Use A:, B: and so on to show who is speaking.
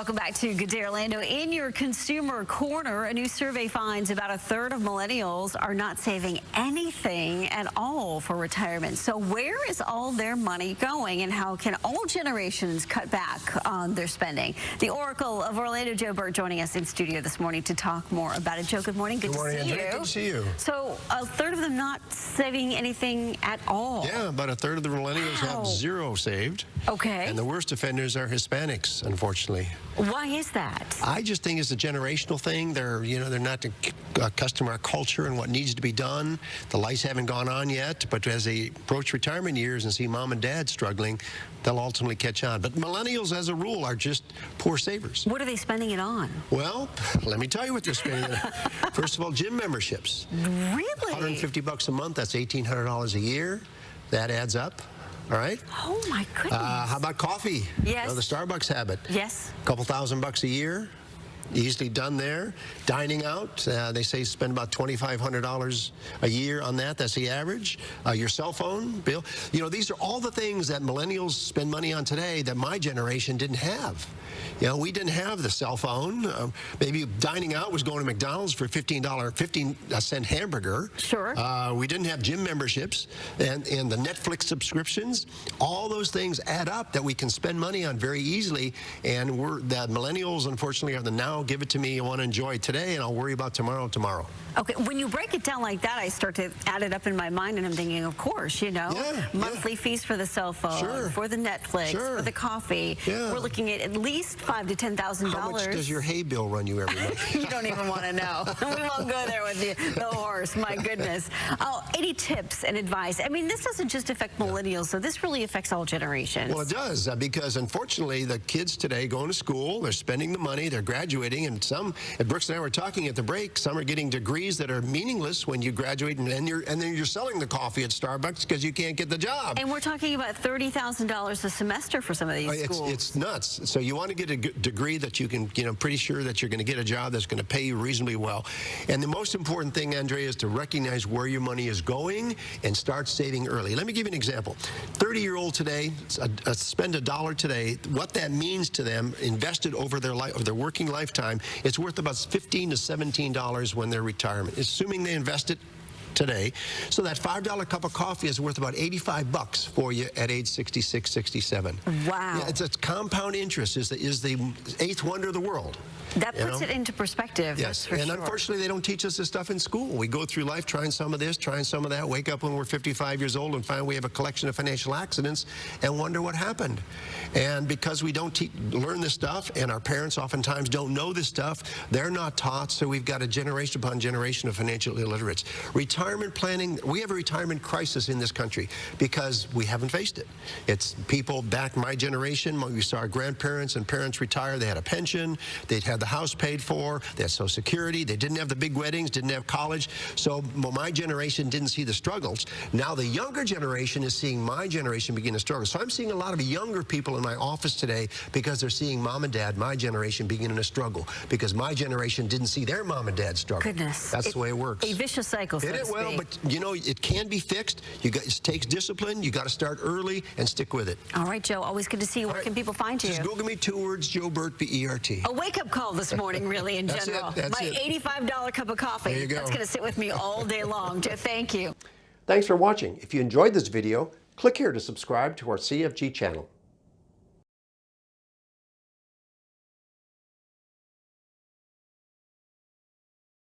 A: Welcome back to Good Day Orlando. In your Consumer Corner, a new survey finds about a third of millennials are not saving anything at all for retirement. So where is all their money going, and how can all generations cut back on their spending? The Oracle of Orlando, Joe Bert, joining us in studio this morning to talk more about it. Joe, good morning. Good to see you.
B: Good to see you.
A: So a third of them not saving anything at all.
B: Yeah, about a third of the millennials have zero saved.
A: Okay.
B: And the worst offenders are Hispanics, unfortunately.
A: Why is that?
B: I just think it's a generational thing. They're not accustomed to our culture and what needs to be done. The lights haven't gone on yet, but as they approach retirement years and see mom and dad struggling, they'll ultimately catch on. But millennials, as a rule, are just poor savers.
A: What are they spending it on?
B: Well, let me tell you what they're spending it on. First of all, gym memberships.
A: Really?
B: $150 a month, that's $1,800 a year. That adds up. All right.
A: Oh my goodness.
B: How about coffee?
A: Yes.
B: The Starbucks habit.
A: Yes.
B: A couple $1,000 a year. Easily done there. Dining out, they say spend about $2,500 a year on that. That's the average. Your cell phone bill. You know, these are all the things that millennials spend money on today that my generation didn't have. You know, we didn't have the cell phone. Maybe dining out was going to McDonald's for $15 hamburger.
A: Sure.
B: We didn't have gym memberships and the Netflix subscriptions. All those things add up that we can spend money on very easily. And the millennials, unfortunately, are the now give it to me, I want to enjoy today, and I'll worry about tomorrow.
A: Okay, when you break it down like that, I start to add it up in my mind, and I'm thinking, of course, you know, monthly fees for the cell phone, for the Netflix, for the coffee. We're looking at least $5,000 to $10,000.
B: How much does your hay bill run you every month?
A: You don't even want to know. We won't go there with the horse. My goodness. Oh, any tips and advice? I mean, this doesn't just affect millennials, so this really affects all generations.
B: Well, it does, because unfortunately, the kids today going to school, they're spending the money, they're graduating, and some, Brooks and I were talking at the break, some are getting degrees that are meaningless when you graduate, and then you're selling the coffee at Starbucks because you can't get the job.
A: And we're talking about $30,000 a semester for some of these schools.
B: It's nuts. So you want to get a degree that you can, pretty sure that you're going to get a job that's going to pay you reasonably well. And the most important thing, Andrea, is to recognize where your money is going and start saving early. Let me give you an example. 30-year-old today, spend $1 today. What that means to them, invested over their working lifetime, it's worth about $15 to $17 when they're retirement, assuming they invest it today. So that $5 cup of coffee is worth about $85 for you at age 66, 67.
A: Wow.
B: Yeah, it's compound interest is the eighth wonder of the world.
A: That puts it into perspective.
B: Yes, and unfortunately, they don't teach us this stuff in school. We go through life trying some of this, trying some of that, wake up when we're 55 years old and find we have a collection of financial accidents and wonder what happened. And because we don't learn this stuff, and our parents oftentimes don't know this stuff, they're not taught, so we've got a generation upon generation of financial illiterates. Retirement planning, we have a retirement crisis in this country because we haven't faced it. It's people back my generation, when we saw our grandparents and parents retire, they had a pension, they'd had the house paid for, they had Social Security, they didn't have the big weddings, didn't have college, so my generation didn't see the struggles. Now the younger generation is seeing my generation begin to struggle. So I'm seeing a lot of younger people in my office today because they're seeing mom and dad, my generation, beginning to struggle because my generation didn't see their mom and dad struggle.
A: Goodness.
B: That's the way it works.
A: A vicious cycle, so to speak.
B: Well, but you know, it can be fixed. It takes discipline. You got to start early and stick with it.
A: All right, Joe, always good to see you. Where can people find you?
B: Just Google me, 2 words, Joe Bert, B-E-R-T.
A: A wake-up call this morning, really, in general.
B: That's
A: My $85 cup of coffee.
B: There you go.
A: That's going to sit with me all day long. Joe, thank you.
B: Thanks for watching. If you enjoyed this video, click here to subscribe to our CFG channel.